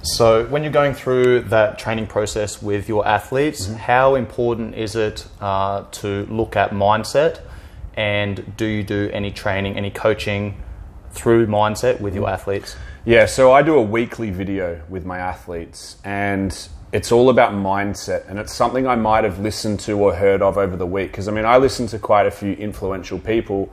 So when you're going through that training process with your athletes, how important is it to look at mindset, and do you do any training, any coaching through mindset with your athletes? Yeah, so I do a weekly video with my athletes, and it's all about mindset, and it's something I might have listened to or heard of over the week, because I mean, I listen to quite a few influential people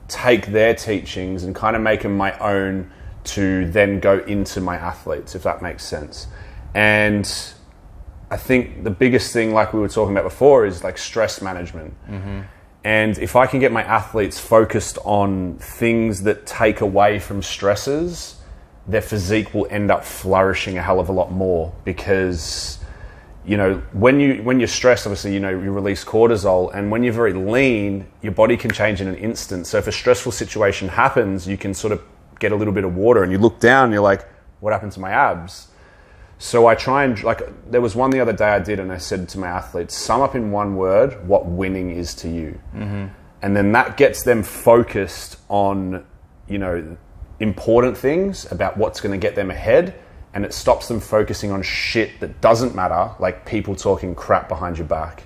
take their teachings and kind of make them my own to then go into my athletes, if that makes sense. And I think the biggest thing, like we were talking about before, is like stress management. And if I can get my athletes focused on things that take away from stresses, their physique will end up flourishing a hell of a lot more, because you know, when you're stressed, obviously, you know, you release cortisol, and when you're very lean, your body can change in an instant. So if a stressful situation happens, you can sort of get a little bit of water and you look down and you're like, what happened to my abs? So I try and, like, there was one the other day I did, and I said to my athletes, sum up in one word what winning is to you. And then that gets them focused on, you know, important things about what's going to get them ahead, and it stops them focusing on shit that doesn't matter, like people talking crap behind your back.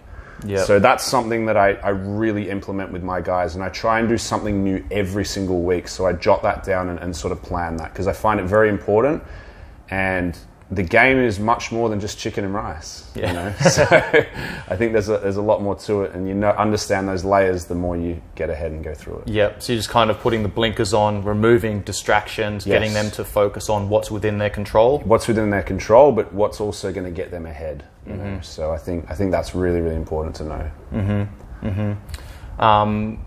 So that's something that I really implement with my guys, and I try and do something new every single week. So I jot that down and sort of plan that, because I find it very important. And the game is much more than just chicken and rice. You know? So I think there's a lot more to it, and you know, understand those layers the more you get ahead and go through it. So you're just kind of putting the blinkers on, removing distractions, getting them to focus on what's within their control. What's within their control, but what's also going to get them ahead. You know? So I think that's really, really important to know.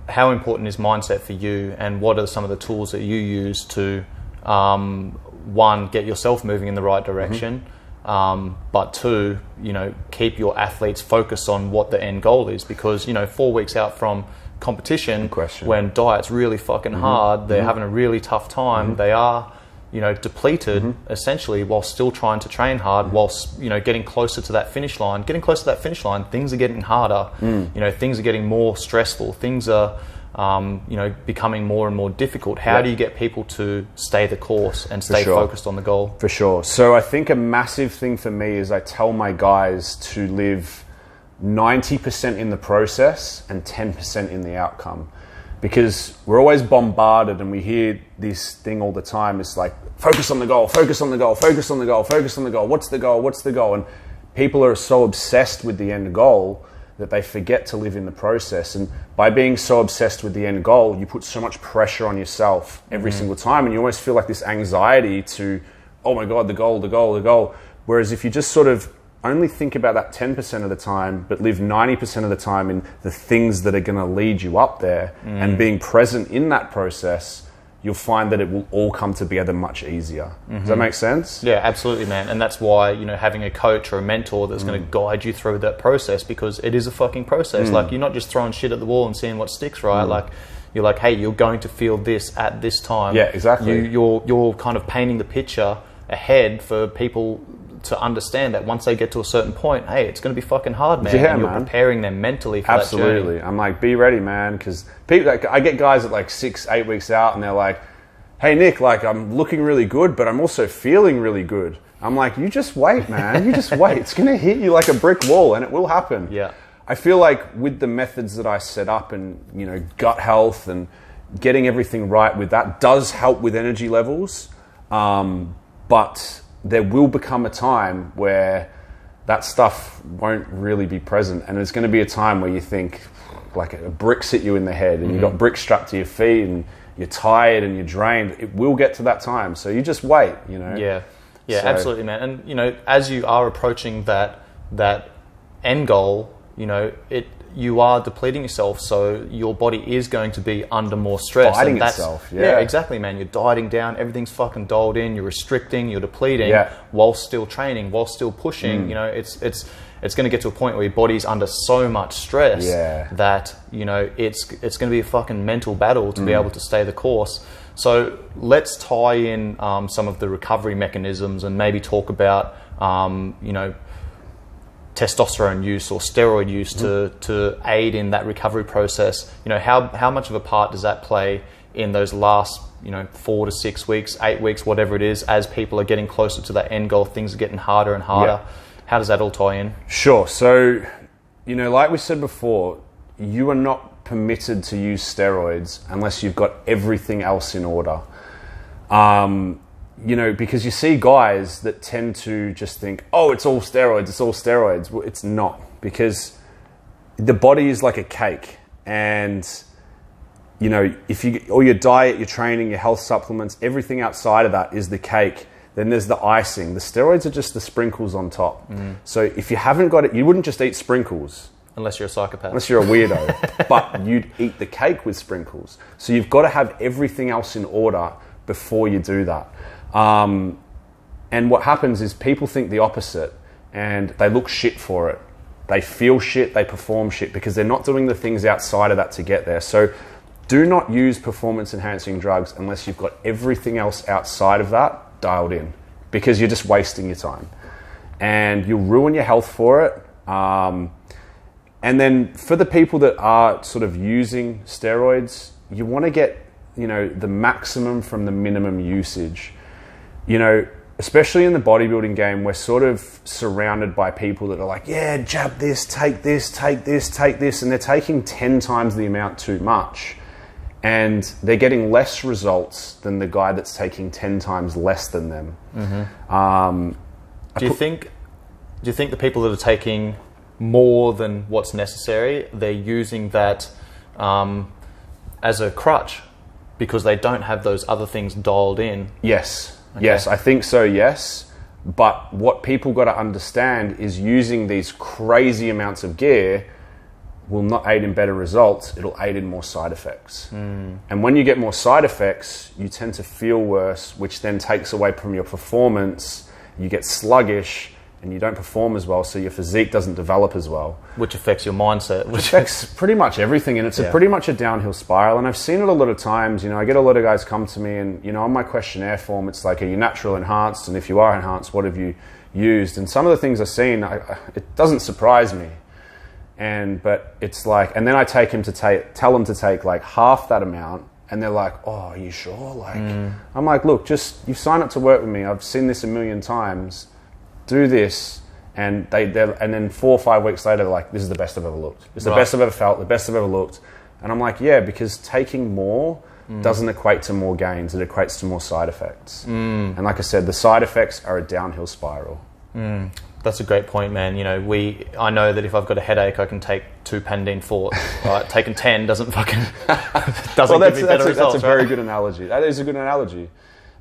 How important is mindset for you, and what are some of the tools that you use to one, get yourself moving in the right direction, but two, you know, keep your athletes focused on what the end goal is? Because, you know, 4 weeks out from competition, when diet's really fucking hard, they're having a really tough time, they are, you know, depleted essentially, while still trying to train hard, whilst, you know, getting closer to that finish line. Things are getting harder. You know, things are getting more stressful. Things are you know, becoming more and more difficult. How do you get people to stay the course and stay focused on the goal? For sure. So I think a massive thing for me is I tell my guys to live 90% in the process and 10% in the outcome. Because we're always bombarded, and we hear this thing all the time. It's like, focus on the goal, focus on the goal, focus on the goal, focus on the goal. What's the goal? What's the goal? And people are so obsessed with the end goal that they forget to live in the process. And by being so obsessed with the end goal, you put so much pressure on yourself every single time, and you almost feel like this anxiety to, oh my God, the goal, the goal, the goal. Whereas if you just sort of only think about that 10% of the time, but live 90% of the time in the things that are going to lead you up there, and being present in that process, you'll find that it will all come together much easier. Does that make sense? Yeah, absolutely, man. And that's why, you know, having a coach or a mentor that's going to guide you through that process, because it is a fucking process. Like, you're not just throwing shit at the wall and seeing what sticks, right? Like, you're like, hey, you're going to feel this at this time. Yeah, exactly. You're kind of painting the picture ahead for people to understand that once they get to a certain point, hey, it's going to be fucking hard, man. Yeah, and you're preparing them mentally for that journey. Absolutely. I'm like, be ready, man. Because people, like, I get guys at like 6-8 weeks out, and they're like, hey, Nick, like, I'm looking really good, but I'm also feeling really good. I'm like, you just wait, man. You just wait. It's going to hit you like a brick wall, and it will happen. Yeah. I feel like with the methods that I set up, and, you know, gut health and getting everything right with that does help with energy levels. But there will become a time where that stuff won't really be present, and there's going to be a time where you think, like, a brick's hit you in the head, and you've got bricks strapped to your feet, and you're tired and you're drained. It will get to that time, so you just wait, you know. Yeah, absolutely, man. And, you know, as you are approaching that end goal, you know, you are depleting yourself, so your body is going to be under more stress. Fighting itself, yeah, exactly, man. You're dieting down, everything's fucking dialed in, you're restricting, you're depleting, while still training, while still pushing. You know, it's going to get to a point where your body's under so much stress that, you know, it's going to be a fucking mental battle to be able to stay the course. So let's tie in some of the recovery mechanisms, and maybe talk about, you know, testosterone use or steroid use to aid in that recovery process. You know, how much of a part does that play in those last 4 to 6 weeks, 8 weeks, whatever it is, as people are getting closer to that end goal, things are getting harder and harder. Yeah. How does that all tie in? Sure. So, like we said before, you are not permitted to use steroids unless you've got everything else in order. Because you see guys that tend to just think, oh, it's all steroids, it's all steroids. Well, it's not, because the body is like a cake. And, if all your diet, your training, your health supplements, everything outside of that is the cake. Then there's the icing. The steroids are just the sprinkles on top. So if you haven't got it, you wouldn't just eat sprinkles. Unless you're a psychopath. Unless you're a weirdo. But you'd eat the cake with sprinkles. So you've got to have everything else in order before you do that. And what happens is people think the opposite, and they look shit for it. They feel shit, they perform shit, because they're not doing the things outside of that to get there. So do not use performance-enhancing drugs unless you've got everything else outside of that dialed in, because you're just wasting your time. And you'll ruin your health for it. And then for the people that are sort of using steroids, you want to get, the maximum from the minimum usage. Especially in the bodybuilding game, we're sort of surrounded by people that are like, yeah, jab this, take this, take this, take this. And they're taking 10 times the amount too much. And they're getting less results than the guy that's taking 10 times less than them. Do you think the people that are taking more than what's necessary, they're using that as a crutch because they don't have those other things dialed in? Yes. Okay. Yes, I think so, yes. But what people got to understand is using these crazy amounts of gear will not aid in better results. It'll aid in more side effects. And when you get more side effects, you tend to feel worse, which then takes away from your performance. You get sluggish and you don't perform as well, so your physique doesn't develop as well. Which affects your mindset. Which affects pretty much everything, and it's pretty much a downhill spiral. And I've seen it a lot of times. I get a lot of guys come to me and, on my questionnaire form, it's like, are you natural enhanced? And if you are enhanced, what have you used? And some of the things I've seen, it doesn't surprise me. But it's like, and then I tell them to take like half that amount, and they're like, oh, are you sure? I'm like, look, you sign up to work with me. I've seen this a million times. Do this. And and then 4 or 5 weeks later, they're like, this is the best I've ever looked. It's the best I've ever felt, the best I've ever looked. And I'm like, yeah, because taking more doesn't equate to more gains. It equates to more side effects. And like I said, the side effects are a downhill spiral. That's a great point, man. I know that if I've got a headache, I can take 2 Pandine Forte. Right? Taking 10 doesn't give me better results. That's a very good analogy. That is a good analogy.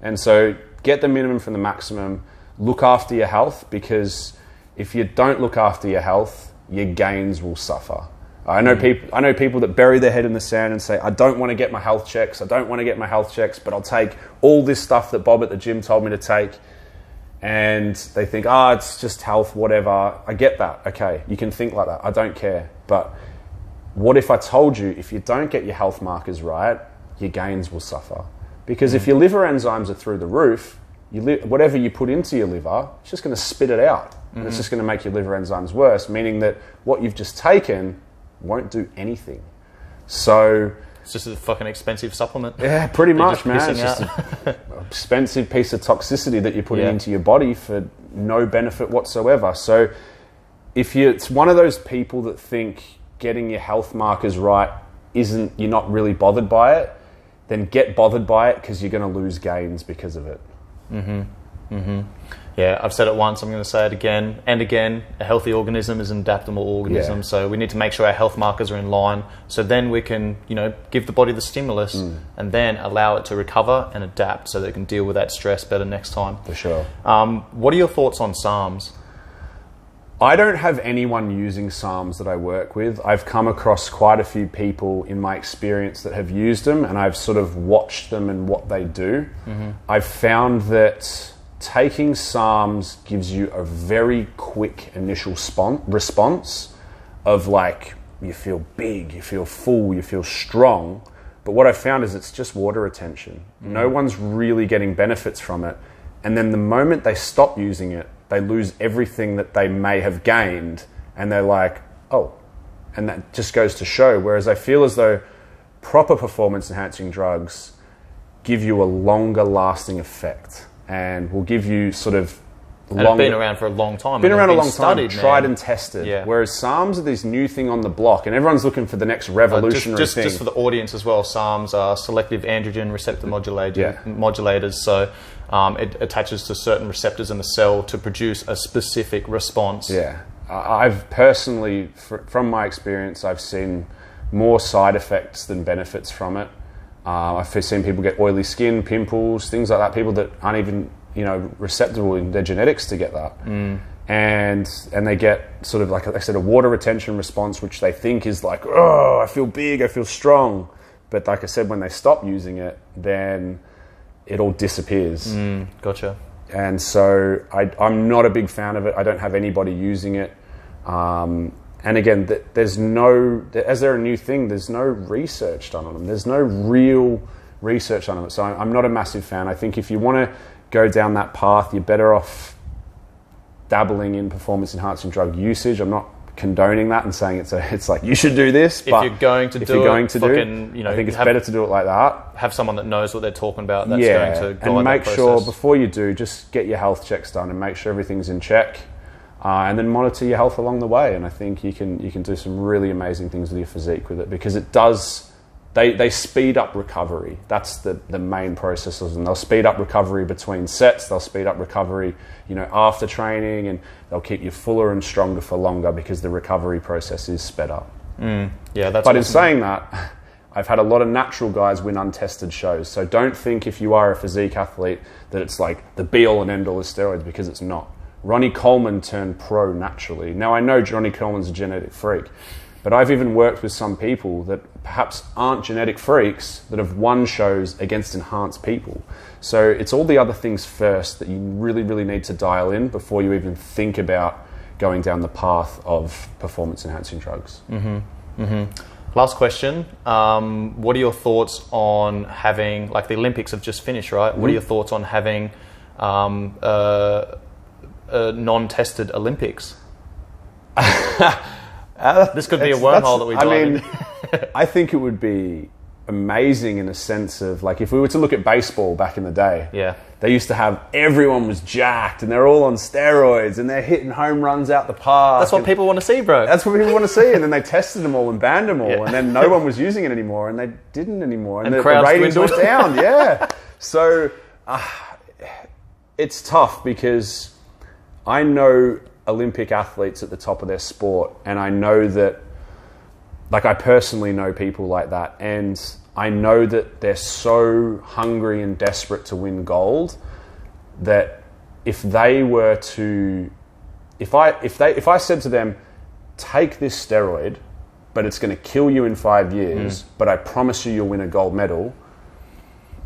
And so get the minimum from the maximum. Look after your health, because if you don't look after your health, your gains will suffer. I know people that bury their head in the sand and say, I don't want to get my health checks. I don't want to get my health checks, but I'll take all this stuff that Bob at the gym told me to take. And they think, it's just health, whatever. I get that. Okay, you can think like that. I don't care. But what if I told you, if you don't get your health markers right, your gains will suffer? Because if your liver enzymes are through the roof, whatever you put into your liver, it's just going to spit it out. And it's just going to make your liver enzymes worse, meaning that what you've just taken won't do anything. So it's just a fucking expensive supplement. Yeah, pretty much, man. It's just an expensive piece of toxicity that you're putting into your body for no benefit whatsoever. So it's one of those people that think getting your health markers right you're not really bothered by it, then get bothered by it, because you're going to lose gains because of it. Yeah, I've said it once, I'm going to say it again and again. A healthy organism is an adaptable organism, so we need to make sure our health markers are in line, so then we can, give the body the stimulus and then allow it to recover and adapt so that it can deal with that stress better next time. For sure. What are your thoughts on SARMs? I don't have anyone using SARMs that I work with. I've come across quite a few people in my experience that have used them, and I've sort of watched them and what they do. I've found that taking SARMs gives you a very quick initial response of like, you feel big, you feel full, you feel strong. But what I found is it's just water retention. No one's really getting benefits from it. And then the moment they stop using it, they lose everything that they may have gained, and they're like, oh. And that just goes to show. Whereas I feel as though proper performance enhancing drugs give you a longer lasting effect and will give you sort of and it's been around for a long time. Been around a long studied, time, tried and tested. Yeah. Whereas SARMs are this new thing on the block, and everyone's looking for the next revolutionary thing. Just for the audience as well, SARMs are selective androgen receptor modulators. So it attaches to certain receptors in the cell to produce a specific response. Yeah. I've personally, from my experience, I've seen more side effects than benefits from it. I've seen people get oily skin, pimples, things like that. People that aren't even receptible in their genetics to get that. And they get sort of, like I said, a water retention response, which they think is like, oh, I feel big, I feel strong. But like I said, when they stop using it, then it all disappears. Gotcha. And so I'm not a big fan of it. I don't have anybody using it. And again, there's no, as they're a new thing, there's no research done on them. There's no real research on them. So I'm not a massive fan. I think if you want to go down that path, you're better off dabbling in performance enhancing drug usage. I'm not condoning that and saying it's like you should do this. But if you're going to do it, I think it's better to do it like that. Have someone that knows what they're talking about. That's going to guide and make that sure process. Before you do, just get your health checks done and make sure everything's in check. And then monitor your health along the way. And I think you can do some really amazing things with your physique with it, because it does. They speed up recovery. That's the main processes, and they'll speed up recovery between sets. They'll speed up recovery, after training, and they'll keep you fuller and stronger for longer because the recovery process is sped up. Yeah, that's. But awesome. In saying that, I've had a lot of natural guys win untested shows. So don't think if you are a physique athlete that it's like the be all and end all is steroids, because it's not. Ronnie Coleman turned pro naturally. Now I know Ronnie Coleman's a genetic freak, but I've even worked with some people that perhaps aren't genetic freaks that have won shows against enhanced people. So it's all the other things first that you really, really need to dial in before you even think about going down the path of performance enhancing drugs. Last question. What are your thoughts on having, like the Olympics have just finished, right? What are your thoughts on having non-tested Olympics? This could be a wormhole that we dive in. I think it would be amazing in a sense of, like, if we were to look at baseball back in the day. Yeah. They used to have, everyone was jacked and they're all on steroids and they're hitting home runs out the park. That's what people want to see, bro. That's what people want to see. And then they tested them all and banned them all. And then no one was using it anymore and they didn't anymore. And the ratings went down. Yeah. So it's tough because I know Olympic athletes at the top of their sport, and I know that, like, I personally know people like that, and I know that they're so hungry and desperate to win gold that if they were to, if I said to them, take this steroid, but it's going to kill you in 5 years, but I promise you you'll win a gold medal,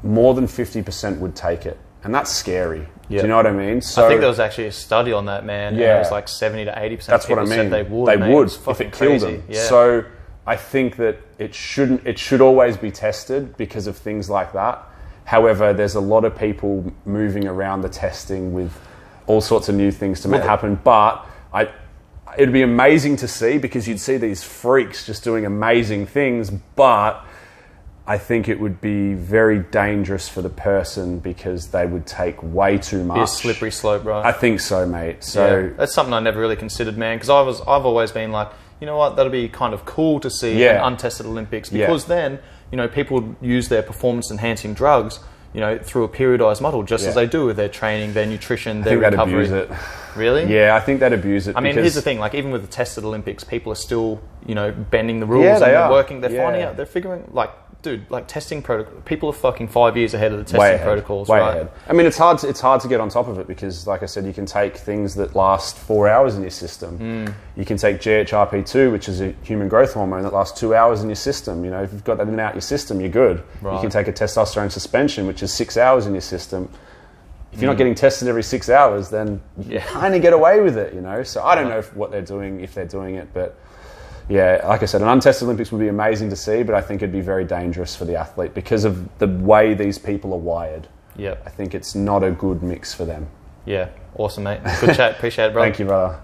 more than 50% would take it. And that's scary. Yep. Do you know what I mean? So I think there was actually a study on that, man. Yeah. And it was like 70 to 80% that's of people what I mean. said they would. They would if it killed them. Yeah. So I think that it should always be tested because of things like that. However, there's a lot of people moving around the testing with all sorts of new things to make it happen. But it'd be amazing to see, because you'd see these freaks just doing amazing things, but I think it would be very dangerous for the person because they would take way too much. It's a slippery slope, right? I think so, mate. So that's something I never really considered, man, because I've always been like, you know what, that'll be kind of cool to see an untested Olympics, because then, people would use their performance enhancing drugs, through a periodized model, just as they do with their training, their nutrition, their recovery. I think they'd abuse it. Really? Yeah, I think they'd abuse it. I mean, here's the thing, like, even with the tested Olympics, people are still, bending the rules and they're working, they're finding out, they're figuring, like, dude, like testing protocol. People are fucking 5 years ahead of the testing protocols, way right? Ahead. I mean, it's hard to get on top of it because, like I said, you can take things that last 4 hours in your system. You can take GHRP2, which is a human growth hormone that lasts 2 hours in your system. If you've got that in and out your system, you're good. Right. You can take a testosterone suspension, which is 6 hours in your system. If you're not getting tested every 6 hours, then you kind of get away with it, So I don't know what they're doing, if they're doing it, but yeah, like I said, an untested Olympics would be amazing to see, but I think it'd be very dangerous for the athlete because of the way these people are wired. Yeah, I think it's not a good mix for them. Yeah, awesome, mate. Good chat. Appreciate it, brother. Thank you, brother.